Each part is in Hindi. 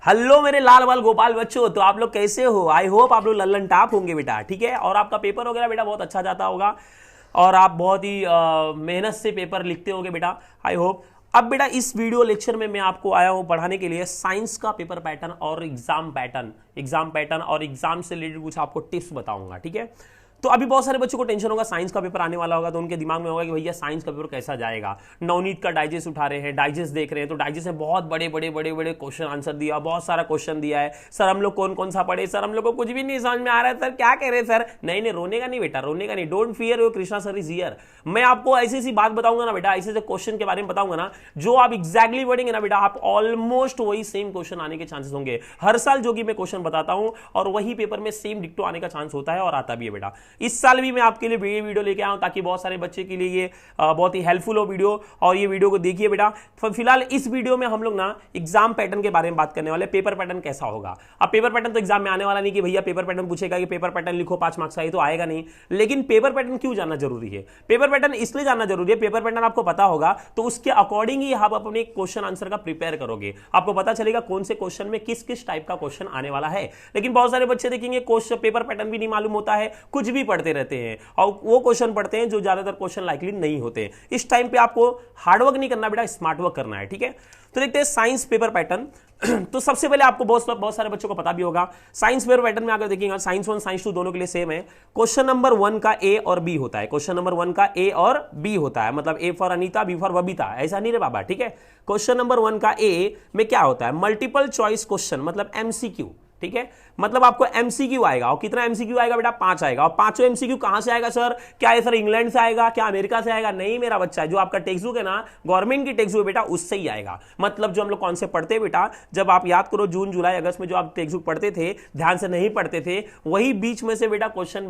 हेलो मेरे लाल बाल गोपाल बच्चों, तो आप लोग कैसे हो? आई होप आप लोग लल्लन टाप होंगे बेटा, ठीक है। और आपका पेपर वगैरह बेटा बहुत अच्छा जाता होगा और आप बहुत ही मेहनत से पेपर लिखते होगे बेटा, आई होप। अब बेटा इस वीडियो लेक्चर में मैं आपको आया हूं पढ़ाने के लिए साइंस का पेपर पैटर्न और एग्जाम पैटर्न और एग्जाम से रिलेटेड कुछ आपको टिप्स बताऊंगा, ठीक है। तो अभी बहुत सारे बच्चों को टेंशन होगा, साइंस का पेपर आने वाला होगा तो उनके दिमाग में होगा कि भैया साइंस का पेपर कैसा जाएगा। नवनीत का डाइजेस्ट उठा रहे हैं, डाइजेस्ट देख रहे हैं, तो डाइजेस्ट में बहुत बड़े बड़े बड़े बड़े क्वेश्चन आंसर दिया, बहुत सारा क्वेश्चन दिया है। सर हम लोग कौन कौन सा पढ़े? सर हम लोग को कुछ भी नहीं समझ में आ रहा है। सर क्या कह रहे हैं सर? नहीं नहीं, रोने का नहीं बेटा, रोने का नहीं। Don't fear your Krishna sir is here. मैं आपको ऐसी ऐसी बात बताऊंगा ना बेटा, ऐसे ऐसे क्वेश्चन के बारे में बताऊंगा ना, जो आप एग्जैक्टली पढ़ेंगे ना बेटा, आप ऑलमोस्ट वही सेम क्वेश्चन आने के चांसेस होंगे। हर साल जो कि मैं क्वेश्चन बताता हूं और वही पेपर में सेम डिक्टो आने का चांस होता है और आता भी है बेटा। इस साल भी मैं आपके लिए ये वीडियो लेके आया हूं ताकि बहुत सारे बच्चे के लिए ये बहुत ही हेल्पफुल हो वीडियो, और ये वीडियो को देखिए बेटा। फिलहाल इस वीडियो में हम लोग ना एग्जाम पैटर्न के बारे में बात करने वाले, पेपर पैटर्न कैसा होगा। अब पेपर पैटर्न तो एग्जाम में आने वाला नहीं कि भैया पेपर पैटर्न पूछेगा कि पेपर पैटर्न लिखो 5 मार्क्स का, ये तो आएगा नहीं। लेकिन पेपर पैटर्न क्यों जानना जरूरी है? पेपर पैटर्न इसलिए जानना जरूरी है, पेपर पैटर्न आपको पता होगा तो उसके अकॉर्डिंग ही आप अपने क्वेश्चन आंसर का प्रिपेयर करोगे। आपको पता चलेगा कौन से क्वेश्चन में किस किस टाइप का क्वेश्चन आने वाला है। लेकिन बहुत सारे बच्चे देखेंगे क्वेश्चन पेपर पैटर्न भी नहीं मालूम होता है, कुछ भी पढ़ते रहते हैं और वो क्वेश्चन पढ़ते हैं जो ज्यादातर क्वेश्चन लाइकली नहीं होते। इस टाइम पे आपको हार्डवर्क नहीं करना बेटा, स्मार्ट वर्क करना है, ठीक है। तो देखते हैं साइंस पेपर पैटर्न। तो सबसे पहले आपको बहुत सारे बच्चों को पता भी होगा, साइंस पेपर पैटर्न में अगर देखिएगा साइंस 1 साइंस 2 दोनों के लिए सेम है। क्वेश्चन नंबर 1 का ए और बी होता है, क्वेश्चन नंबर 1 का ए और बी होता है, मतलब A for Anita, B for Babita, ऐसा नहीं रे बाबा, ठीक है। क्वेश्चन नंबर 1 का ए में क्या होता है? मल्टीपल चॉइस क्वेश्चन, मतलब एमसीक्यू, ठीक है। मतलब आपको एमसीक्यू आएगा, और कितना एमसीक्यू आएगा बेटा? 5 आएगा। और 5 एमसीक्यू कहां से आएगा सर? क्या ये सर इंग्लैंड से आएगा, क्या अमेरिका से आएगा? नहीं मेरा बच्चा, जो आपका टेक्स्ट बुक है ना, गवर्नमेंट की टेक्स्ट बुक बेटा, उससे ही आएगा। मतलब जो हम लोग कॉन्सेप्ट पढ़ते हैं बेटा, जब आप याद करो जून जुलाई अगस्त में जो आप टेक्स्ट बुक पढ़ते थे, ध्यान से नहीं पढ़ते थे, वही बीच में से बेटा क्वेश्चन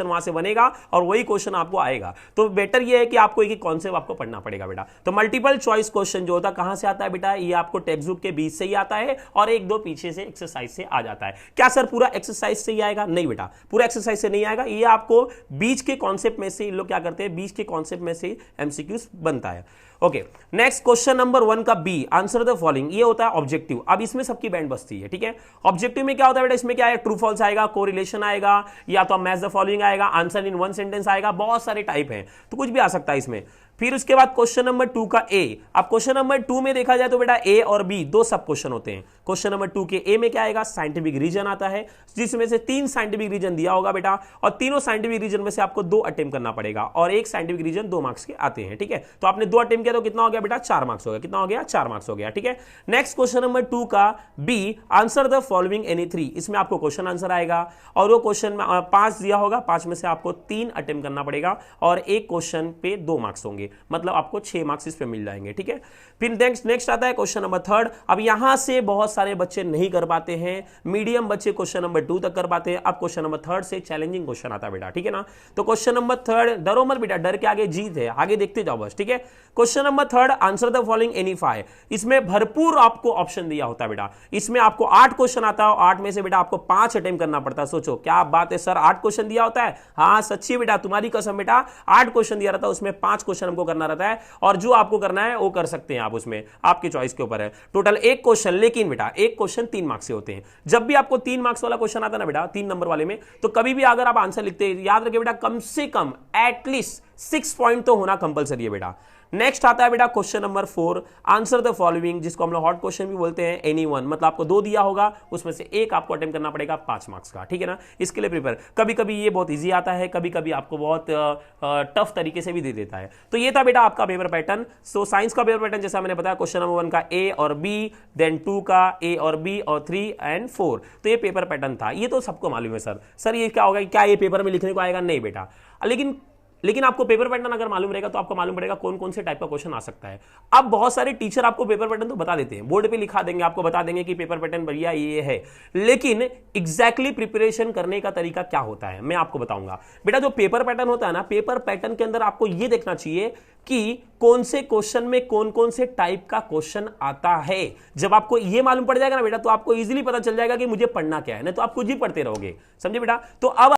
वहां से बनेगा और वही क्वेश्चन आपको आएगा। तो बेटर ये है कि आपको एक कॉन्सेप्ट आपको पढ़ना पड़ेगा बेटा। तो मल्टीपल चॉइस क्वेश्चन जो होता है कहां से आता है बेटा? ये आपको टेक्स्ट बुक के बीच से ही आता है और 1-2 पीछे से एक्सरसाइज से आ जाता है। क्या सर पूरा एक्सरसाइज से ही आएगा? नहीं बेटा, पूरा एक्सरसाइज से नहीं आएगा, ये आपको बीच के कॉन्सेप्ट में से लोग क्या करते हैं, बीच के कॉन्सेप्ट में से एमसीक्यूज बनता है। ओके, नेक्स्ट क्वेश्चन नंबर 1 का बी, आंसर द फॉलोइंग, ये होता है ऑब्जेक्टिव। अब इसमें सबकी बैंड बजती है, ठीक है। ऑब्जेक्टिव में क्या होता है बेटा? इसमें क्या है? ट्रू फॉल्स आएगा, कोरिलेशन आएगा, या तो मैच द फॉलोइंग आएगा, आंसर इन 1 सेंटेंस आएगा, बहुत सारे टाइप हैं, तो कुछ भी आ सकता है इसमें। फिर उसके बाद क्वेश्चन नंबर 2 का ए। अब क्वेश्चन नंबर 2 में देखा जाए तो बेटा ए और बी 2 सब क्वेश्चन होते हैं। क्वेश्चन नंबर 2 के ए में क्या आएगा? साइंटिफिक रीजन आता है, जिसमें से 3 साइंटिफिक रीजन दिया होगा बेटा, और तीनों साइंटिफिक रीजन में से आपको 2 अटेम्प्ट करना पड़ेगा, और एक साइंटिफिक रीजन 2 मार्क्स के आते हैं, ठीक है। तो आपने 2 अटेम्प्ट किया तो कितना हो गया बेटा? 4 मार्क्स हो गया। कितना हो गया? 4 मार्क्स हो गया, ठीक है। नेक्स्ट क्वेश्चन नंबर 2 का B, answer the following any 3। इसमें आपको क्वेश्चन आंसर आएगा और वो क्वेश्चन में 5 दिया होगा, 5 में से आपको 3 अटेम्प्ट करना पड़ेगा और एक क्वेश्चन पे 2 मार्क्स होंगे, मतलब आपको 6 मार्क्स इस पे मिल जाएंगे, ठीक है। फिर नेक्स्ट आता है क्वेश्चन नंबर 3। अब यहां से बहुत सारे बच्चे नहीं कर पाते हैं, मीडियम बच्चे क्वेश्चन नंबर 2 तक कर पाते हैं। अब क्वेश्चन नंबर 3 से चैलेंजिंग क्वेश्चन आता है बेटा, ठीक है ना। तो क्वेश्चन नंबर 3, डरो मत बेटा, डर के आगे जीत है, आगे देखते जाओ बस, ठीक है। Question number 3, answer the following any 5। इसमें भरपूर आपको ऑप्शन दिया होता है बेटा। इसमें आपको 8 क्वेश्चन आता है, 8 में से बेटा आपको 5 अटेम्प्ट करना पड़ता है। सोचो क्या बात है सर, 8 क्वेश्चन दिया होता है? हाँ सच्ची बेटा, तुम्हारी कसम बेटा, 8 क्वेश्चन दिया रहता है, उसमें 5 क्वेश्चन हमको करना रहता है, और जो आपको करना है वो कर सकते हैं आप, उसमें आपकी चॉइस के ऊपर है। टोटल 1 क्वेश्चन, लेकिन बेटा 1 क्वेश्चन 3 मार्क्स से होते हैं। जब भी आपको 3 मार्क्स वाला क्वेश्चन आता है ना बेटा, 3 नंबर वाले में, तो कभी भी अगर आप आंसर लिखते हैं, याद रखिए बेटा कम से कम एटलीस्ट 6 पॉइंट तो होना कंपलसरी है बेटा। नेक्स्ट आता है बेटा question number 4, answer the following, जिसको हम लोग हॉट क्वेश्चन भी बोलते हैं, एनी 1। मतलब आपको 2 दिया होगा, उसमें से एक आपको अटेम्प्ट करना पड़ेगा 5 मार्क्स का, ठीक है ना। इसके लिए प्रिपेयर, कभी कभी ये बहुत इजी आता है, कभी कभी आपको बहुत टफ तरीके से भी दे देता है। तो ये था बेटा आपका पेपर पैटर्न। सो साइंस का पेपर पैटर्न जैसा मैंने बताया, क्वेश्चन नंबर 1 का ए और बी, देन 2 का ए और बी, और 3 एंड 4। तो ये पेपर पैटर्न था, ये तो सबको मालूम है सर ये क्या होगा, क्या ये पेपर में लिखने को आएगा? नहीं बेटा, लेकिन आपको पेपर पैटर्न अगर मालूम रहेगा तो आपको मालूम पड़ेगा कौन कौन से टाइप का क्वेश्चन आ सकता है। अब बहुत सारे टीचर आपको पेपर पैटर्न तो बता देते हैं, बोर्ड पे लिखा देंगे, आपको बता देंगे कि पेपर पैटर्न बढ़िया ये है, लेकिन एग्जैक्टली प्रिपरेशन करने का तरीका क्या होता है मैं आपको बताऊंगा बेटा। जो पेपर पैटर्न होता है ना, पेपर पैटर्न के अंदर आपको यह देखना चाहिए कि कौन से क्वेश्चन में कौन कौन से टाइप का क्वेश्चन आता है। जब आपको यह मालूम पड़ जाएगा ना बेटा, तो आपको इजीली पता चल जाएगा कि मुझे पढ़ना क्या है, नहीं तो आप कुछ ही पढ़ते रहोगे, समझे बेटा। तो अब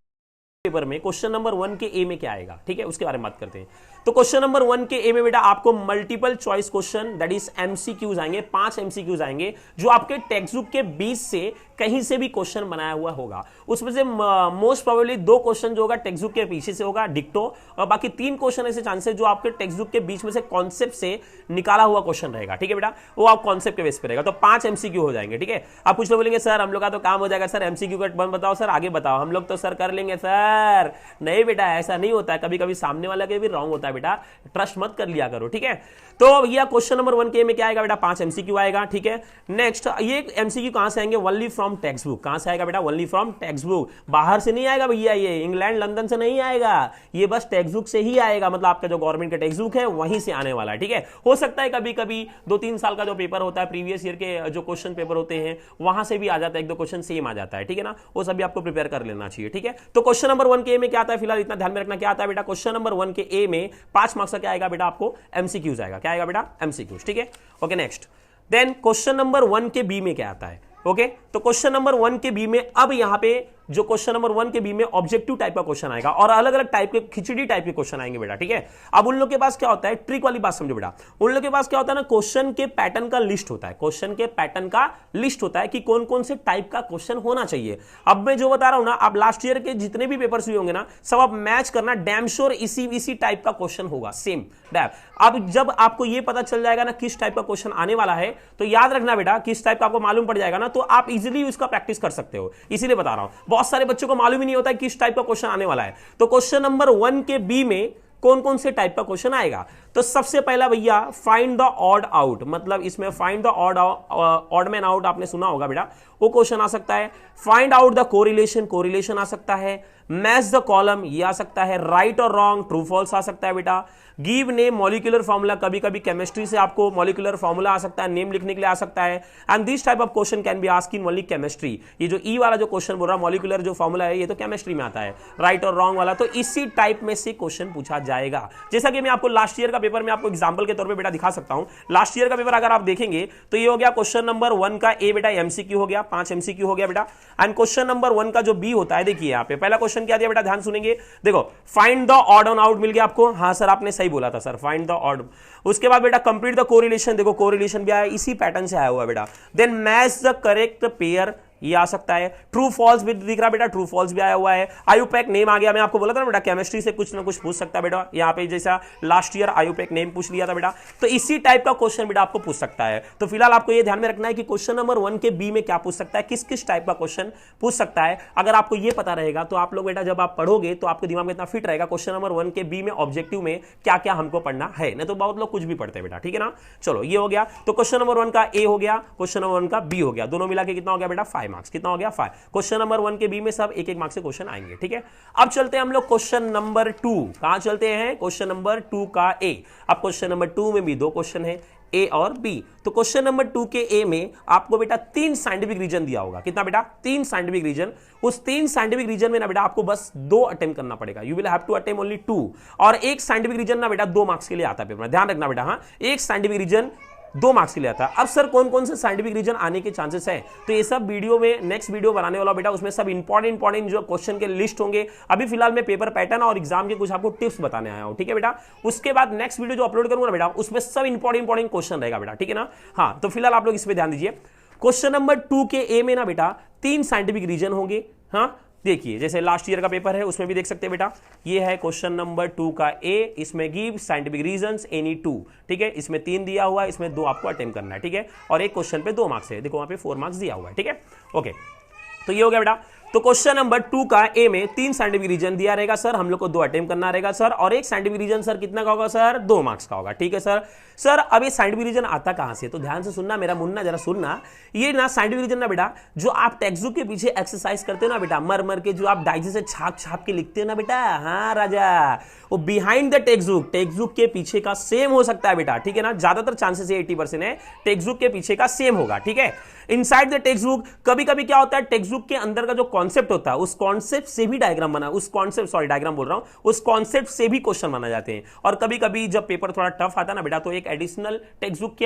पेपर में क्वेश्चन नंबर 1 के ए में क्या आएगा, ठीक है, उसके बारे में बात करते हैं। तो क्वेश्चन नंबर 1 के ए में बेटा आपको multiple choice question that is MCQs आएंगे, 5 एमसीक्यूज आएंगे जो आपके टेक्स्ट बुक के बीच से कहीं से भी क्वेश्चन बनाया हुआ होगा। उसमें से मोस्ट प्रोबेबली 2 क्वेश्चन जो होगा टेक्स्ट बुक के पीछे से होगा डिक्टो, और बाकी 3 क्वेश्चन ऐसे चांसेस जो आपके टेक्स्ट बुक के बीच में से कॉन्सेप्ट से निकाला हुआ क्वेश्चन रहेगा, ठीक है बेटा, वो आप कॉन्सेप्ट के बेस पे रहेगा। तो 5 एमसीक्यू हो जाएंगे, ठीक है। आप कुछ लोग बोलेंगे सर हम लोग का तो काम हो जाएगा, सर एमसीक्यू का बंद बताओ सर, आगे बताओ, हम लोग तो सर कर लेंगे सर। नहीं बेटा, ऐसा नहीं होता है, कभी कभी सामने वाला के भी रॉन्ग होता है बेटा, ट्रस्ट मत कर लिया करो, ठीक है। तो ये क्वेश्चन नंबर 1 के में क्या आएगा बेटा, 5 एमसीक्यू आएगा, ठीक है। नेक्स्ट ये एमसीक्यू कहां से आएंगे, ओनली फ्रॉम टेक्स्ट बुक। कहां से आएगा बेटा, ओनली फ्रॉम टेक्स्ट बुक, बाहर से नहीं आएगा भैया, ये इंग्लैंड लंदन से नहीं आएगा, ये बस टेक्स्ट बुक से ही आएगा, मतलब आपका जो गवर्नमेंट का टेक्स्ट बुक है वहीं से आने वाला है, ठीक है। हो सकता है कभी कभी 2-3 साल का जो पेपर होता है, प्रीवियस ईयर के जो क्वेश्चन पेपर होते हैं वहां से भी आ जाता है, 1-2 क्वेश्चन सेम आ जाता है, ठीक है ना, वो सभी आपको प्रिपेयर कर लेना चाहिए, ठीक है। तो क्वेश्चन नंबर 1 के ए में क्या आता है, फिलहाल इतना ध्यान में रखना, क्या आता है बेटा, क्वेश्चन नंबर 1 के ए में 5 मार्क्स का क्या आएगा बेटा, आपको एमसीक्यूज आएगा, क्या आएगा बेटा, एमसीक्यूज, ठीक है। Okay next, then question number 1 के बी में क्या आता है, ओके। तो क्वेश्चन नंबर 1 के बी में अब यहां पे जो क्वेश्चन नंबर 1 के बी में ऑब्जेक्टिव टाइप का क्वेश्चन आएगा और अलग अलग टाइप के खिचड़ी टाइप के क्वेश्चन आएंगे बेटा, ठीक है। अब उन लोग के पास क्या होता है, ट्रिक वाली बात समझो बेटा, उन लोग के पास क्या होता है ना, क्वेश्चन के पैटर्न का लिस्ट होता है, क्वेश्चन के पैटर्न का लिस्ट होता है कि कौन कौन से टाइप का क्वेश्चन होना चाहिए। अब मैं जो बता रहा हूं ना, आप लास्ट ईयर के जितने भी पेपर्स हुए होंगे ना, सब आप मैच करना, डैम श्योर इसी टाइप का क्वेश्चन होगा, सेम डैम। अब जब आपको ये पता चल जाएगा ना किस टाइप का क्वेश्चन आने वाला है, तो याद रखना बेटा, किस टाइप का आपको मालूम पड़ जाएगा ना, तो आप इजीली उसका प्रैक्टिस कर सकते हो। इसीलिए बता रहा हूं, बहुत सारे बच्चों को मालूम ही नहीं होता है किस टाइप का क्वेश्चन आने वाला है। तो क्वेश्चन नंबर 1 के बी में कौन कौन से टाइप का क्वेश्चन आएगा, तो सबसे पहला भैया फाइंड द ऑड आउट, मतलब इसमें find the odd man out आपने सुना होगा बेटा, वो क्वेश्चन आ सकता है। फाइंड आउट द कोरिलेशन आ सकता है। मैच द कॉलम ये आ सकता है। राइट और रॉन्ग, ट्रू फॉल्स आ सकता है बेटा। गिव नेम मॉलिक्यूलर फॉर्मूला, कभी कभी केमिस्ट्री से आपको मॉलिक्यूलर फॉर्मूला आ सकता है, नेम लिखने के लिए आ सकता है। And this type of question can be asked in only chemistry. ये जो ई वाला जो क्वेश्चन बोल रहा है, मॉलिक्यूलर जो फॉर्मूला है, ये तो केमिस्ट्री में आता है, राइट और रॉन्ग वाला, तो इसी टाइप में से क्वेश्चन पूछा जाएगा। जैसा कि मैं आपको लास्ट ईयर का पेपर में आपको एग्जांपल के तौर पे बेटा दिखा सकता हूं। लास्ट ईयर का पेपर अगर आप देखेंगे तो ये हो गया क्वेश्चन नंबर 1 का ए बेटा, एमसीक्यू हो गया, 5 एमसीक्यू हो गया बेटा। एंड क्वेश्चन नंबर 1 का जो बी होता है, देखिए यहाँ पे पहला क्वेश्चन क्या दिया बेटा, ध्यान सुनेंगे, देखो find the odd one out मिल गया आपको, हाँ सर आपने सही बोला था सर, फाइंड द ऑड। उसके बाद बेटा कंप्लीट द कोरिलेशन, देखो कोरिलेशन भी आया, इसी पैटर्न से आया हुआ बेटा। Then match the correct pair, ये आ सकता है। ट्रू फॉल्स भी दिख रहा बेटा, ट्रू फॉल्स भी आया हुआ है। आयुपैक नेम आ गया, मैं आपको बोला था ना बेटा, केमिस्ट्री से कुछ ना कुछ पूछ सकता है बेटा, यहाँ पे जैसा लास्ट ईयर आयुपैक नेम पूछ लिया था बेटा, तो इसी टाइप का क्वेश्चन बेटा आपको पूछ सकता है। तो फिलहाल आपको ये ध्यान में रखना है कि क्वेश्चन नंबर 1 के बी में क्या पूछ सकता है, किस किस टाइप का क्वेश्चन पूछ सकता है। अगर आपको ये पता रहेगा तो आप लोग बेटा जब आप पढ़ोगे तो आपके दिमाग में इतना फिट रहेगा, क्वेश्चन नंबर 1 के बी में ऑब्जेक्टिव में क्या क्या हमको पढ़ना है, नहीं तो बहुत लोग कुछ भी पढ़ते हैं बेटा, ठीक है ना। चलो ये हो गया, तो क्वेश्चन नंबर 1 का ए हो गया, क्वेश्चन नंबर 1 का बी हो गया, दोनों मिला के कितना हो गया बेटा, 5 मार्क्स। कितना हो गया, 5। क्वेश्चन नंबर 1 के बी में सब 1-1 मार्क्स से क्वेश्चन आएंगे, ठीक है। अब चलते हैं हम लोग क्वेश्चन नंबर 2, कहां चलते हैं, क्वेश्चन नंबर 2 का ए। अब क्वेश्चन नंबर 2 में भी 2 क्वेश्चन है, ए और बी। तो क्वेश्चन नंबर 2 के ए में आपको बेटा 3 साइंटिफिक रीजन दिया होगा, कितना बेटा, 3 साइंटिफिक रीजन। उस 3 साइंटिफिक रीजन में ना बेटा आपको बस 2 अटेम्प्ट करना पड़ेगा, you will have to attempt only 2। और एक साइंटिफिक रीजन ना बेटा 2 मार्क्स के लिए आता है पेपर में, ध्यान रखना बेटा, हाँ एक साइंटिफिक रीजन 2 मार्क्स के लिए आता है। अब सर कौन कौन से साइंटिफिक रीजन आने के चांसेस है, तो ये सब वीडियो में, नेक्स्ट वीडियो बनाने वाला बेटा, उसमें सब इंपॉर्टेंट जो क्वेश्चन के लिस्ट होंगे। अभी फिलहाल मैं पेपर पैटर्न और एग्जाम के कुछ आपको टिप्स बताने आया हूं, ठीक है बेटा। उसके बाद नेक्स्ट वीडियो जो अपलोड करूंगा बेटा, उसमें सब इंपॉर्टेंट क्वेश्चन रहेगा बेटा, ठीक है ना। हाँ तो फिलहाल आप लोग इस पे ध्यान दीजिए। क्वेश्चन नंबर 2 के ए में ना बेटा 3 साइंटिफिक रीजन होंगे। हाँ देखिए जैसे लास्ट ईयर का पेपर है उसमें भी देख सकते हैं बेटा, ये है क्वेश्चन नंबर 2 का ए, इसमें गिव साइंटिफिक रीजंस एनी 2, ठीक है। इसमें 3 दिया हुआ है, इसमें 2 आपको अटेम्प्ट करना है, ठीक है। और एक क्वेश्चन पे 2 मार्क्स है, देखो वहां पे 4 मार्क्स दिया हुआ है, ठीक है। ओके तो ये हो गया बेटा। तो क्वेश्चन नंबर 2 का ए में 3 साइंटिफिक रीजन दिया रहेगा सर, हम लोग को 2 अटेम्प्ट करना रहेगा सर, और एक साइंटिफिक रीजन सर कितना का होगा सर, 2 मार्क्स का होगा, ठीक है सर। सर अब ये साइंटिफिक रीजन आता कहां से, तो ध्यान से सुनना मेरा मुन्ना, जरा सुनना। ये ना साइंटिफिक रीजन ना बेटा जो आप टेक्स्ट बुक के पीछे एक्सरसाइज करते हो ना बेटा, मर के जो आप डायरी से छाप के लिखते हो ना बेटा, हाँ राजा, वो बिहाइंड द टेक्स्ट बुक के पीछे का सेम हो सकता है बेटा, ठीक है ना। ज्यादातर चांसेस 80% है टेक्स्ट बुक के पीछे का सेम होगा, ठीक है। इनसाइड द टेक्स्ट बुक कभी कभी क्या होता है, टेक्स्ट बुक के अंदर का जो कॉन्सेप्ट होता है, उस कॉन्सेप्ट से भी डायग्राम बना, उस कॉन्सेप्ट, सॉरी डायग्राम बोल रहा हूं, उस कॉन्सेप्ट से भी क्वेश्चन बना जाते हैं। और कभी कभी जब पेपर थोड़ा टफ आता है ना बेटा, तो एक एडिशनल टेक्स्ट बुक के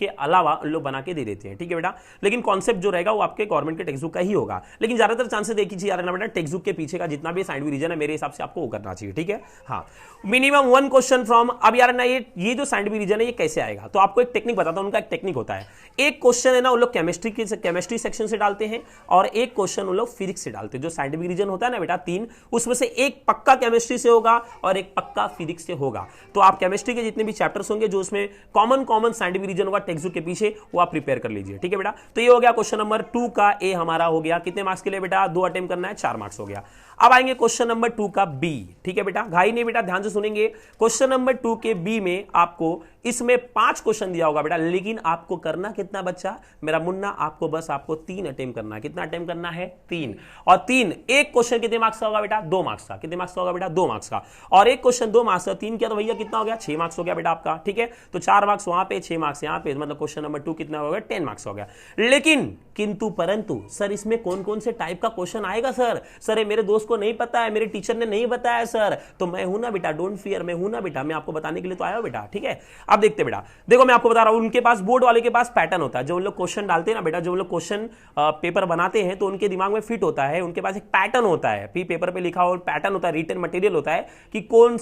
अलावा लोग बना के दे देते हैं, ठीक है बेटा। लेकिन कॉन्सेप्ट जो रहेगा वो आपके गवर्नमेंट के टेक्स्ट बुक का ही होगा। लेकिन ज्यादातर चांसेस देखी चाहिए ना बेटा, टेक्स्ट बुक के पीछे का जितना भी साइंटिफिक रीजन है, मेरे हिसाब से आपको वो करना चाहिए, ठीक है। हाँ, मिनिमम 1 क्वेश्चन फ्रॉम, अब यार ना ये जो साइंटिफिक रीजन है ये कैसे आएगा, तो आपको एक टेक्निक बताता हूं। उनका एक टेक्निक होता है, एक क्वेश्चन है ना वो लोग केमिस्ट्री सेक्शन से डालते हैं, और एक क्वेश्चन वो लोग फिजिक्स से डालते हैं। जो साइंटिफिक रीजन होता है ना बेटा 3, उसमें से एक पक्का केमिस्ट्री से होगा और एक पक्का फिजिक्स से होगा। तो आप केमिस्ट्री के जितने भी चैप्टर्स होंगे जो उसमें कॉमन साइंटिफिक रीजन होगा टेक्स्ट बुक के पीछे, वो आप प्रिपेयर कर लीजिए, ठीक है बेटा। तो ये हो गया क्वेश्चन नंबर 2 का ए हमारा हो गया। कितने मार्क्स के लिए बेटा? 2 अटेम्प्ट करना है, 4 मार्क्स हो गया। अब आएंगे क्वेश्चन नंबर 2 का बी, ठीक है बेटा। घाई नहीं बेटा, ध्यान से सुनेंगे। क्वेश्चन नंबर 2 के बी में आपको इसमें 5 क्वेश्चन दिया होगा बेटा, लेकिन आपको करना कितना बच्चा मेरा मुन्ना? आपको 3 अटेम्प्ट करना है। कितना अटेम्प्ट करना है? 3। और 3, एक क्वेश्चन कितने मार्क्स का होगा बेटा? 2 मार्क्स का। कितने मार्क्स का होगा बेटा? 2 मार्क्स का। और एक क्वेश्चन 2 मार्क्स का, 3 किया तो भैया कितना हो गया? 6 मार्क्स हो गया बेटा आपका, ठीक है। तो 4 मार्क्स वहां पे, 6 मार्क्स यहां पे, मतलब क्वेश्चन नंबर 2 कितना हो गया? 10 मार्क्स हो गया। लेकिन किंतु परंतु सर इसमें कौन कौन से टाइप का क्वेश्चन आएगा सर? सर मेरे दोस्त को नहीं पता है, मेरे टीचर ने नहीं बताया सर। तो मैं हूं ना बेटा, डोंट फियर, मैं हूं ना बेटा, मैं आपको बताने के लिए तो आया हूं बेटा, ठीक है। अब देखते बेटा, देखो मैं आपको बता रहा हूं, उनके पास बोर्ड वाले के पास पैटर्न होता है। जो लोग क्वेश्चन डालते हैं ना बेटा, जो लोग क्वेश्चन पेपर बनाते हैं, तो उनके दिमाग में फिट होता है, उनके पास एक पैटर्न होता है, पेपर पे लिखा हुआ पैटर्न होता है, रिटन मटेरियल होता है कि कौन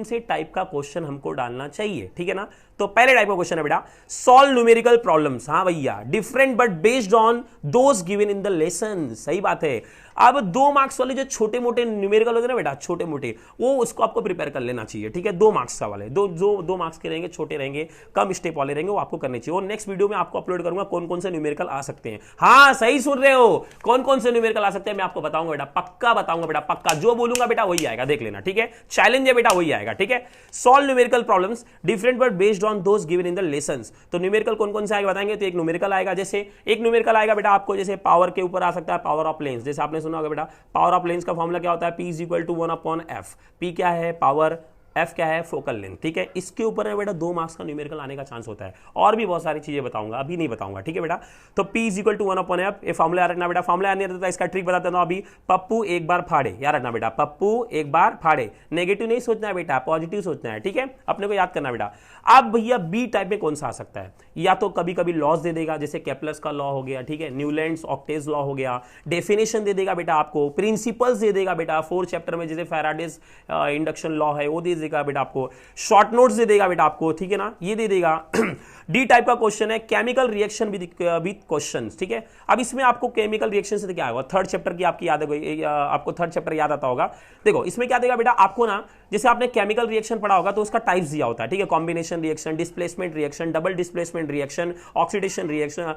से टाइप का क्वेश्चन हमको डालना चाहिए, ठीक है ना। तो पहले टाइप का क्वेश्चन है बेटा, सॉल्व न्यूमेरिकल प्रॉब्लम्स। हाँ भैया, different but based on those given in the lesson. सही बात है। अब 2 मार्क्स वाले जो छोटे मोटे न्यूमेरिकल होते हैं ना बेटा, छोटे मोटे, वो उसको आपको प्रिपेयर कर लेना चाहिए, ठीक है। 2 मार्क्स का वाले, जो 2 मार्क्स के रहेंगे, छोटे रहेंगे, कम स्टेप वाले रहेंगे, वो आपको करने चाहिए। और नेक्स्ट वीडियो में आपको अपलोड करूंगा कौन कौन से न्यूमेरिकल आ सकते हैं। हाँ सही सुन रहे हो, कौन कौन से न्यूमेरिकल आ सकते हैं मैं आपको बताऊंगा बेटा, पक्का बताऊंगा बेटा, पक्का। जो बोलूंगा बेटा वही आएगा, देख लेना, ठीक है। चैलेंज है बेटा, वही आएगा, ठीक है। Solve numerical problems different but based on those given in the lessons. तो न्यूमेरिकल कौन कौन से आएगा बताएंगे। तो एक न्यूमेरिकल आएगा, जैसे एक न्यूमेरिकल आएगा बेटा आपको, जैसे पावर के ऊपर आ सकता है, पावर ऑफ लेंस। जैसे आपने सुना होगा बेटा, पावर ऑफ लेंस का फॉर्मूला क्या होता है? P = 1/f। P क्या है? पावर, F क्या है? फोकल लेंथ, ठीक है। इसके ऊपर है बेटा 2 मार्क्स का न्यूमेरिकल आने का चांस होता है। और भी बहुत सारी चीजें बताऊंगा, अभी नहीं बताऊंगा, ठीक है बेटा। तो P = 1/f, ये फॉर्मूला याद रखना बेटा। फॉर्मूला याद नहीं रहता, इसका ट्रिक बताता हूं अभी। पप्पू एक बार फाड़े, याद रखना बेटा, पप्पू एक बार फाड़े। नेगेटिव नहीं सोचना है बेटा, पॉजिटिव सोचना है, ठीक है। अपने को याद करना बेटा। अब भैया बी टाइप में कौन सा आ सकता है? या तो कभी कभी लॉस दे देगा, जैसे केप्लर्स का लॉ हो गया, ठीक है, न्यूलैंड्स ऑक्टेज लॉ हो गया। डेफिनेशन दे देगा बेटा आपको, प्रिंसिपल्स दे देगा बेटा 4 चैप्टर में, जैसे फैराडेज इंडक्शन लॉ है वो दे देगा बेटा आपको। शॉर्ट नोट्स दे देगा बेटा आपको, ठीक है ना, ये दे देगा। डी टाइप का क्वेश्चन है केमिकल रिएक्शन विद क्वेश्चंस, ठीक है। अब इसमें आपको केमिकल रिएक्शन से क्या होगा? 3rd चैप्टर की आपकी याद है, आपको 3rd चैप्टर याद आता होगा। देखो इसमें क्या देगा बेटा आपको ना, जैसे आपने केमिकल रिएक्शन पढ़ा होगा तो उसका टाइप्स दिया होता है, ठीक है। Combination reaction, displacement reaction, double displacement reaction, oxidation reaction,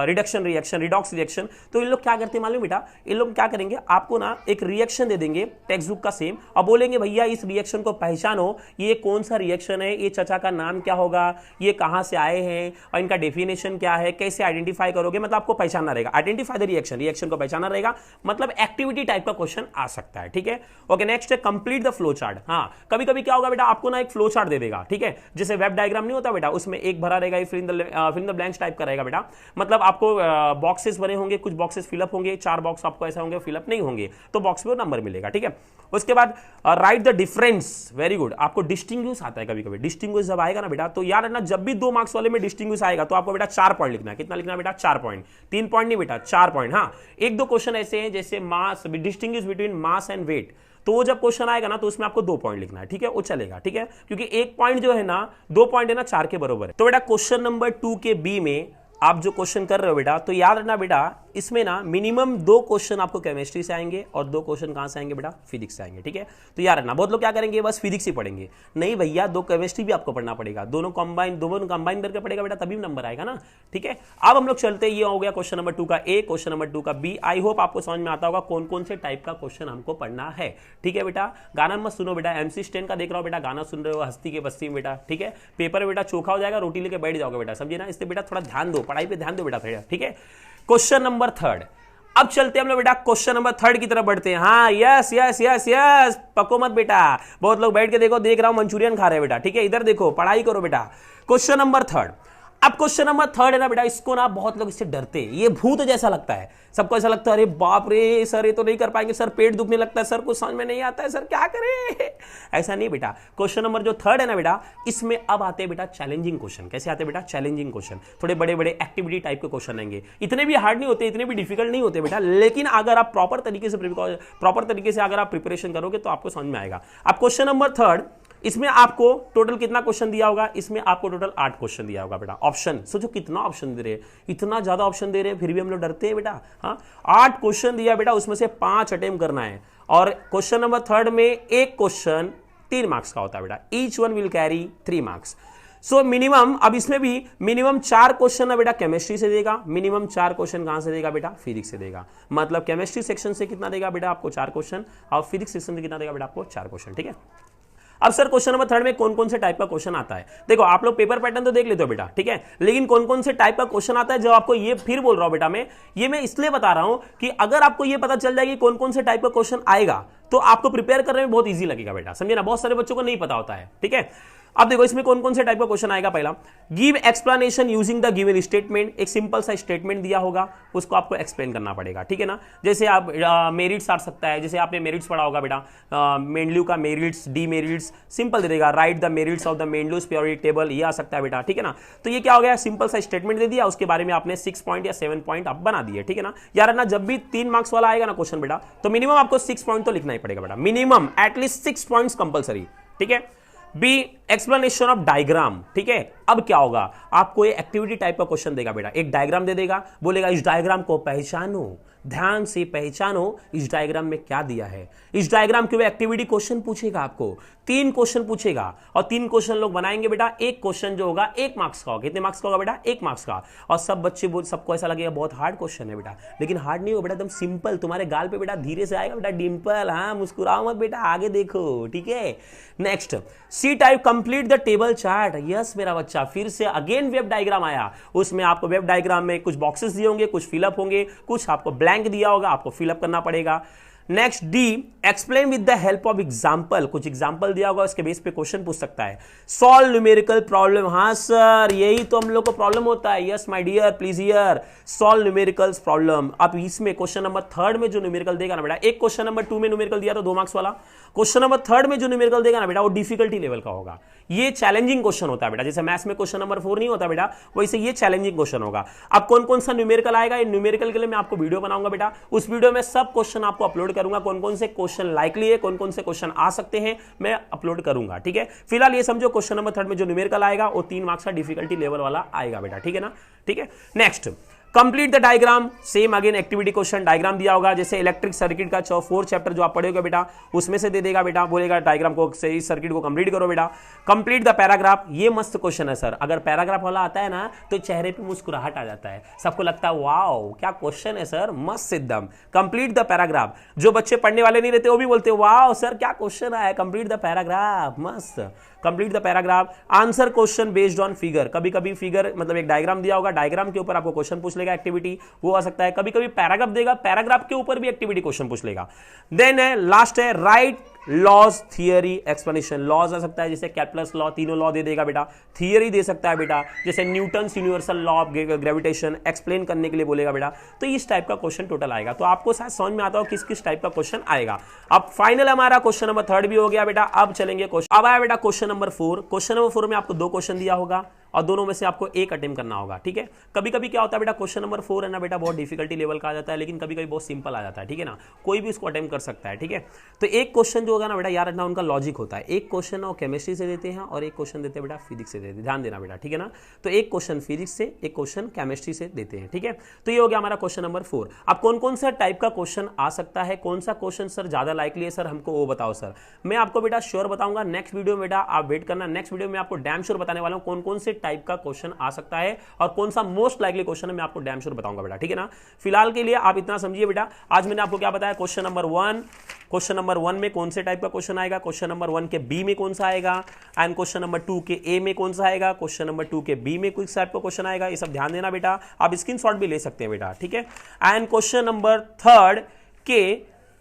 reduction reaction, redox reaction. तो इन लोग क्या करते हैं मालूम बेटा? इन लोग क्या करेंगे, आपको ना एक रिएक्शन दे देंगे टेक्स्ट बुक का सेम, और बोलेंगे भैया इस रिएक्शन को पहचानो, ये कौन सा रिएक्शन है, ये चचा का नाम क्या होगा, ये कहां से आए हैं, और इनका डेफिनेशन क्या है, कैसे आइडेंटिफाई करोगे, मतलब आपको पहचानना रहेगा। आइडेंटिफाई द रिएक्शन, रिएक्शन को पहचानना रहेगा, मतलब एक्टिविटी टाइप का क्वेश्चन आ सकता है, ठीक है। ओके, नेक्स्ट है कंप्लीट द फ्लो चार्ट। हाँ, कभी कभी क्या होगा बेटा, आपको ना एक फ्लो चार्ट दे देगा, ठीक है। जैसे वेब डायग्राम नहीं होता बेटा, उसमें एक भरा रहेगा, fill in the blanks type का रहेगा बेटा। मतलब आपको बॉक्सेस भरे होंगे, कुछ बॉक्सेस फिलअप होंगे, 4 बॉक्स आपको ऐसा होंगे फिलअप नहीं होंगे, तो बॉक्स में नंबर मिलेगा, ठीक है। उसके बाद right the difference, very good. आपको डिस्टिंग्विश आता है कभी कभी, डिस्टिंग्विश जब आएगा ना बेटा, तो यार ना जब भी 2 मार्क्स वाले में डिस्टिंग्विश आएगा तो आपको बेटा 4 पॉइंट लिखना है। कितना लिखना है बेटा? 4 पॉइंट, 3 पॉइंट नहीं बेटा, 4 पॉइंट। हाँ, 1-2 क्वेश्चन ऐसे हैं जैसे mass, distinguish between mass and weight, तो वो जब क्वेश्चन आएगा ना तो उसमें आपको 2 पॉइंट लिखना है, ठीक है, वो चलेगा, ठीक है। क्योंकि 1 पॉइंट जो है ना, 2 पॉइंट है ना 4 के बराबर है। तो बेटा क्वेश्चन नंबर 2 के बी में आप जो क्वेश्चन कर रहे हो बेटा, तो याद रखना बेटा इसमें ना मिनिमम 2 क्वेश्चन आपको केमिस्ट्री से आएंगे और 2 क्वेश्चन कहां से आएंगे बेटा? फिजिक्स से आएंगे, ठीक है। तो याद रखना, बहुत लोग क्या करेंगे बस फिजिक्स ही पढ़ेंगे, नहीं भैया 2 केमिस्ट्री भी आपको पढ़ना पड़ेगा, दोनों कंबाइन करके पड़ेगा बेटा, तभी नंबर आएगा ना, ठीक है। अब हम लोग चलते, ये हो गया क्वेश्चन नंबर 2 का ए, क्वेश्चन नंबर 2 का बी। आई होप आपको समझ में आता होगा कौन कौन से टाइप का क्वेश्चन हमको पढ़ना है, ठीक है बेटा। गाना मत सुनो बेटा, MC स्टैन का देख रहा हो बेटा, गाना सुन रहे हो हस्ती के बस्ती में बेटा, ठीक है। पेपर बेटा चोखा हो जाएगा, रोटी लेके बैठ जाओगे बेटा, समझे ना। इससे बेटा थोड़ा ध्यान दो, पढ़ाई पे ध्यान दो बेटा, ठीक है। क्वेश्चन नंबर 3, अब चलते हैं हम लोग बेटा क्वेश्चन नंबर 3 की तरफ बढ़ते हैं। हाँ, यस यस यस यस, पको मत बेटा, बहुत लोग बैठ के देखो, देख रहा हूं मंचूरियन खा रहे हैं बेटा, ठीक है। इधर देखो, पढ़ाई करो बेटा। क्वेश्चन नंबर 3, अब क्वेश्चन नंबर थर्ड है ना बेटा, इसको ना बहुत लोग इससे डरते हैं, ये भूत जैसा लगता है, सबको ऐसा लगता है अरे बाप रे सर ये तो नहीं कर पाएंगे सर, पेट दुखने लगता है सर, कुछ समझ में नहीं आता है सर, क्या करें। ऐसा नहीं बेटा, क्वेश्चन नंबर जो थर्ड है ना बेटा, इसमें अब आते हैं बेटा चैलेंजिंग क्वेश्चन। कैसे आते हैं बेटा? चैलेंजिंग क्वेश्चन, थोड़े बड़े बड़े एक्टिविटी टाइप के क्वेश्चन आएंगे, इतने भी हार्ड नहीं होते, इतने भी डिफिकल्ट नहीं होते बेटा, लेकिन अगर आप प्रॉपर तरीके से अगर आप प्रिपरेशन करोगे तो आपको समझ में आएगा। अब क्वेश्चन नंबर थर्ड, इसमें आपको टोटल कितना क्वेश्चन दिया होगा? इसमें आपको टोटल 8 क्वेश्चन दिया होगा बेटा। ऑप्शन सोचो कितना ऑप्शन दे रहे हैं, इतना ज्यादा ऑप्शन दे रहे हैं, फिर भी हम लोग डरते हैं बेटा। हाँ, 8 क्वेश्चन दिया बेटा, उसमें से 5 अटेम्प्ट करना है, और क्वेश्चन नंबर थर्ड में एक क्वेश्चन 3 मार्क्स का होता है बेटा, each one will carry 3 marks. So minimum, अब इसमें भी मिनिमम 4 क्वेश्चन ना बेटा केमिस्ट्री से देगा, मिनिमम 4 क्वेश्चन कहां से देगा बेटा? फिजिक्स से देगा। मतलब केमिस्ट्री सेक्शन से कितना देगा बेटा? आपको 4 क्वेश्चन, और फिजिक्स सेक्शन से कितना देगा बेटा? आपको 4 क्वेश्चन। ठीक है, अब सर क्वेश्चन नंबर थर्ड में कौन कौन से टाइप का क्वेश्चन आता है? देखो आप लोग पेपर पैटर्न तो देख लेते हो बेटा, ठीक है, लेकिन कौन कौन से टाइप का क्वेश्चन आता है जो आपको, ये फिर बोल रहा हूं बेटा मैं इसलिए बता रहा हूं कि अगर आपको ये पता चल जाएगी कौन कौन से टाइप का क्वेश्चन आएगा तो आपको प्रिपेयर करने में बहुत ईजी लगेगा बेटा, समझे ना। बहुत सारे बच्चों को नहीं पता होता है, ठीक है। अब देखो इसमें कौन कौन से टाइप का क्वेश्चन आएगा। पहला, give explanation using the given statement, एक सिंपल सा स्टेटमेंट दिया होगा, उसको आपको एक्सप्लेन करना पड़ेगा, ठीक है ना। जैसे आप मेरिट्स आ सकता है, जैसे आपने मेरिट्स पढ़ा होगा बेटा, मेनल्यू का मेरिट्स, डी मेरिट्स, सिंपल दे देगा, write the merits of the Mendeleev's periodic table, ये आ सकता है बेटा, ठीक है ना। तो ये क्या हो गया, सिंपल सा स्टेटमेंट दे दिया, उसके बारे में आपने 6 पॉइंट या 7 पॉइंट आप बना दिए, ठीक है ना यार ना। जब भी 3 मार्क्स वाला आएगा ना क्वेश्चन बेटा, तो मिनिमम आपको 6 पॉइंट तो लिखना ही पड़ेगा बेटा, मिनिमम एटलीस्ट 6 पॉइंट्स कंपलसरी, ठीक है। बी, एक्सप्लेनेशन ऑफ डायग्राम, ठीक है। अब क्या होगा, आपको ये एक्टिविटी टाइप का क्वेश्चन देगा बेटा, एक डायग्राम दे देगा, बोलेगा इस डायग्राम को पहचानो, ध्यान से पहचानो इस डायग्राम में क्या दिया है। इस डायग्राम के वे एक्टिविटी क्वेश्चन पूछेगा, आपको 3 क्वेश्चन पूछेगा, और 3 क्वेश्चन लोग बनाएंगे बेटा। एक क्वेश्चन जो होगा 1 मार्क्स का होगा, कितने मार्क्स का होगा बेटा? 1 मार्क्स का। और सब बच्चे सबको ऐसा लगेगा बहुत हार्ड क्वेश्चन है बेटा, लेकिन हार्ड नहीं हो बेटा, एकदम सिंपल, तुम्हारे गाल पे बेटा धीरे से आएगा बेटा डिंपल, हाँ मुस्कुराओ मत बेटा, आगे देखो, ठीक है। Next, C type complete the table chart, yes मेरा बच्चा, फिर से अगेन वेब डायग्राम आया, उसमें आपको वेब डायग्राम में कुछ बॉक्सेस दिए होंगे, कुछ फिलअप होंगे, कुछ आपको ब्लैंक दिया होगा, आपको फिलअप करना पड़ेगा। Next, D, explain with the help of example, कुछ एग्जाम्पल दिया होगा, उसके बेस पे क्वेश्चन पूछ सकता है। सॉल्व न्यूमेरिकल प्रॉब्लम, हाँ सर यही तो हम लोग को प्रॉब्लम होता है, yes my dear please hear, solve numerical problem. अब इसमें क्वेश्चन नंबर थर्ड में जो न्यूमेरिकल देगा ना बेटा, एक क्वेश्चन नंबर 2 में न्यूमेरिकल दिया तो 2 मार्क्स वाला, क्वेश्चन नंबर थर्ड में जो न्यूमेरिकल देगा ना बेटा वो डिफिकल्टी लेवल का होगा, ये चैलेंजिंग क्वेश्चन होता है बेटा, जैसे मैथ्स में क्वेश्चन नंबर 4 नहीं होता बेटा, वैसे ये चैलेंजिंग क्वेश्चन होगा। अब कौन कौन सा न्यूमेरिकल आएगा, ये न्यूमेरिकल के लिए मैं आपको वीडियो बनाऊंगा बेटा, उस वीडियो में सब क्वेश्चन आपको अपलोड करूंगा, कौन कौन से क्वेश्चन लाइकली है, कौन कौन से क्वेश्चन आ सकते हैं, मैं अपलोड करूंगा, ठीक है। फिलहाल ये समझो क्वेश्चन नंबर थर्ड में जो न्यूमेरिकल आएगा वो 3 मार्क्स का डिफिकल्टी लेवल वाला आएगा बेटा, ठीक है ना, ठीक है। Next, complete the diagram, same again activity question, diagram दिया होगा, जैसे इलेक्ट्रिक सर्किट का 4 चैप्टर जो आप पढ़ोगे बेटा उसमें से दे देगा बेटा, बोलेगा डायग्राम को से इस सर्किट को कंप्लीट करो बेटा। कंप्लीट द पैराग्राफ, ये मस्त क्वेश्चन है सर, अगर पैराग्राफ वाला आता है ना तो चेहरे पे मुस्कुराहट आ जाता है, सबको लगता है वाओ क्या क्वेश्चन है सर, मस्त एकदम। कंप्लीट द पैराग्राफ, जो बच्चे पढ़ने वाले नहीं रहते वो भी बोलते वाओ सर क्या क्वेश्चन आया, कंप्लीट द पैराग्राफ, मस्त। Complete the paragraph, answer question based on figure, कभी कभी फिगर मतलब एक डायग्राम दिया होगा, डायग्राम के ऊपर आपको क्वेश्चन पूछ लेगा, एक्टिविटी वो आ सकता है, कभी कभी पैराग्राफ देगा, पैराग्राफ के ऊपर भी एक्टिविटी क्वेश्चन पूछ लेगा। देन है लास्ट है write laws theory explanation, laws आ सकता है जैसे कैल्कुलस लॉ, तीनों लॉ दे देगा बेटा, थियरी दे सकता है बेटा, जैसे Newton's universal law of gravitation explain करने के लिए बोलेगा बेटा, तो इस टाइप का क्वेश्चन टोटल आएगा। तो आपको शायद समझ में आता हो किस किस टाइप का क्वेश्चन आएगा। अब फाइनल हमारा क्वेश्चन नंबर थर्ड भी हो गया बेटा, अब चलेंगे क्वेश्चन, अब आया बेटा क्वेश्चन नंबर 4। क्वेश्चन नंबर 4 में आपको 2 क्वेश्चन दिया होगा और दोनों में से आपको एक अटेम्प्ट करना होगा, ठीक है। कभी कभी क्या होता है बेटा, क्वेश्चन नंबर 4 है ना बेटा बहुत डिफिकल्टी लेवल का आ जाता है, लेकिन कभी कभी बहुत सिंपल आ जाता है, ठीक है ना, कोई भी इसको अटेम्प्ट कर सकता है, ठीक है। तो एक क्वेश्चन जो होगा ना बेटा यार ना उनका लॉजिक होता है, एक क्वेश्चन वो केमिस्ट्री से देते हैं और एक क्वेश्चन देते हैं बेटा फिजिक्स से देते हैं, ध्यान देना बेटा, ठीक है ना। तो एक क्वेश्चन फिजिक्स से, एक क्वेश्चन केमिस्ट्री से देते हैं, ठीक है। तो ये हो गया हमारा क्वेश्चन नंबर 4। अब कौन कौन सा टाइप का क्वेश्चन आ सकता है, कौन सा क्वेश्चन सर ज्यादा लाइकली है सर हमको वो बताओ सर, मैं आपको बेटा श्योर बताऊंगा नेक्स्ट वीडियो में बेटा, आप वेट करना, नेक्स्ट वीडियो में आपको डैम श्योर बताने वाला हूं कौन कौन से टाइप का क्वेश्चन आ सकता है और कौन सा मोस्ट लाइकली क्वेश्चन है मैं आपको डैम श्योर बताऊंगा बेटा, ठीक है ना। फिलहाल के लिए आप इतना समझिए बेटा, आज मैंने आपको क्या बताया, क्वेश्चन नंबर 1, क्वेश्चन नंबर 1 में कौन से टाइप का क्वेश्चन आएगा, क्वेश्चन नंबर 1 के बी में कौन सा आएगा, एंड क्वेश्चन नंबर 2 के ए में कौन सा आएगा, क्वेश्चन नंबर 2 के बी में किस टाइप का क्वेश्चन आएगा, ये सब ध्यान देना बेटा, आप स्क्रीनशॉट भी ले सकते हैं बेटा, ठीक है। एंड क्वेश्चन नंबर 3 के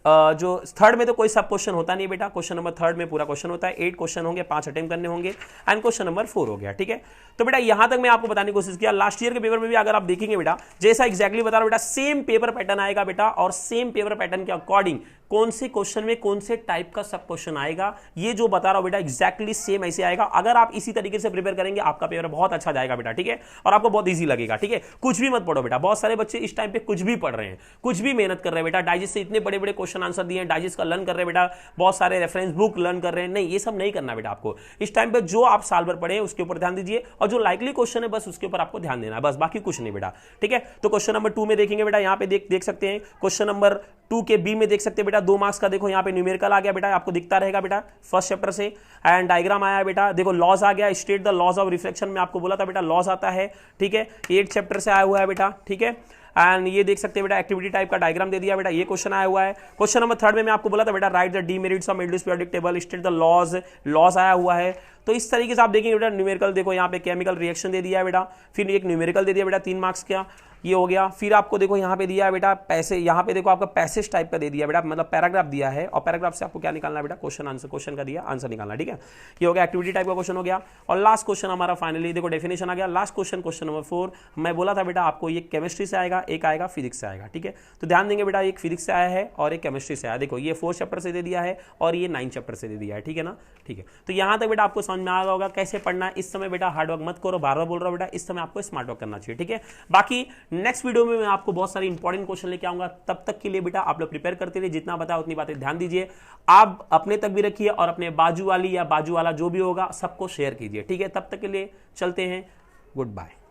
जो थर्ड में तो कोई सब क्वेश्चन होता नहीं बेटा, क्वेश्चन नंबर थर्ड में पूरा क्वेश्चन होता है, 8 क्वेश्चन होंगे, 5 अटेम्प्ट करने होंगे, एंड क्वेश्चन नंबर 4 हो गया, ठीक है। तो बेटा यहां तक मैं आपको बताने की कोशिश किया। लास्ट ईयर के पेपर में भी अगर आप देखेंगे बेटा, जैसा एग्जैक्टली बता रहा हूं बेटा, सेम पेपर पैटर्न आएगा बेटा, और सेम पेपर पैटर्न के अकॉर्डिंग कौन से क्वेश्चन में कौन से टाइप का सब क्वेश्चन आएगा, ये जो बता रहा हूं बेटा एग्जैक्टली सेम ऐसे आएगा। अगर आप इसी तरीके से प्रिपेयर करेंगे आपका पेपर बहुत अच्छा जाएगा बेटा, ठीक है, और आपको बहुत ईजी लगेगा, ठीक है। कुछ भी मत पढ़ो बेटा, बहुत सारे बच्चे इस टाइम पे कुछ भी पढ़ रहे हैं, कुछ भी मेहनत कर रहे हैं बेटा, डाइजेस्ट से इतने बड़े बड़े क्वेश्चन आंसर दिए हैं, डाइजेस्ट का लर्न कर रहे हैं बेटा, बहुत सारे रेफरेंस बुक लर्न कर रहे हैं। नहीं, ये सब नहीं करना बेटा आपको। इस टाइम पे जो आप साल भर पढ़े उसके ऊपर ध्यान दीजिए, और जो लाइकली क्वेश्चन है बस उसके ऊपर आपको ध्यान देना है, बस, बाकी कुछ नहीं बेटा, ठीक है। तो क्वेश्चन नंबर 2 में देखेंगे बेटा, यहां पे देख सकते हैं क्वेश्चन नंबर 2 के बी में देख सकते हैं बेटा, 2 मार्क्स का देखो यहाँ पे न्यूमेरिकल आ गया बेटा, आपको दिखता रहेगा बेटा फर्स्ट चैप्टर से, एंड डायग्राम आया बेटा, देखो लॉज आ गया, state the laws of reflection में आपको बोला था बेटा लॉज आता है, ठीक है, 8 चैप्टर से आया हुआ है बेटा, ठीक है। एंड ये देख सकते हैं बेटा एक्टिविटी टाइप का डायग्राम दे दिया बेटा, ये क्वेश्चन आया हुआ है। क्वेश्चन नंबर 3 में मैं आपको बोला था बेटा write the demerits of middle periodic table, state the laws आया हुआ है। तो इस तरीके से आप देखेंगे बेटा न्यूमेरिकल, देखो यहाँ पे केमिकल रिएक्शन दे दिया है बेटा, फिर एक न्यूमेरिकल दे दिया बेटा 3 मार्क्स का, ये हो गया। फिर आपको देखो यहाँ पे दिया है बेटा पैसे, यहाँ पे देखो आपका पैसेज टाइप का दे दिया बेटा, मतलब पैराग्राफ दिया है, और पैराग्राफ से आपको क्या निकालना है बेटा, क्वेश्चन आंसर, क्वेश्चन का दिया आंसर निकालना, ठीक है। ये हो गया एक्टिविटी टाइप का क्वेश्चन हो गया। और लास्ट क्वेश्चन हमारा फाइनली देखो डेफिनेशन आ गया। लास्ट क्वेश्चन, क्वेश्चन नंबर 4, मैं बोला था बेटा आपको ये केमिस्ट्री से आएगा, एक आएगा फिजिक्स से आएगा, ठीक है। तो ध्यान देंगे बेटा, एक फिजिक्स से आया है और एक केमिस्ट्री से आया, देखो ये 4 चैप्टर से दे दिया है और ये 9 चैप्टर से दे दिया है, ठीक है ना, ठीक है। तो यहां तक बेटा आपको समझ में आ गया होगा कैसे पढ़ना है। इस समय बेटा हार्डवर्क मत करो, बार बार बोल रहा हूं बेटा, इस समय आपको स्मार्ट वर्क करना चाहिए, ठीक है। बाकी नेक्स्ट वीडियो में मैं आपको बहुत सारे इंपॉर्टेंट क्वेश्चन लेके आऊंगा, तब तक के लिए बेटा आप लोग प्रिपेयर करते रहिए, जितना बताया उतनी बातें ध्यान दीजिए, आप अपने तक भी रखिए और अपने बाजू वाली या बाजू वाला जो भी होगा सबको शेयर कीजिए, ठीक है। तब तक के लिए चलते हैं, गुड बाय।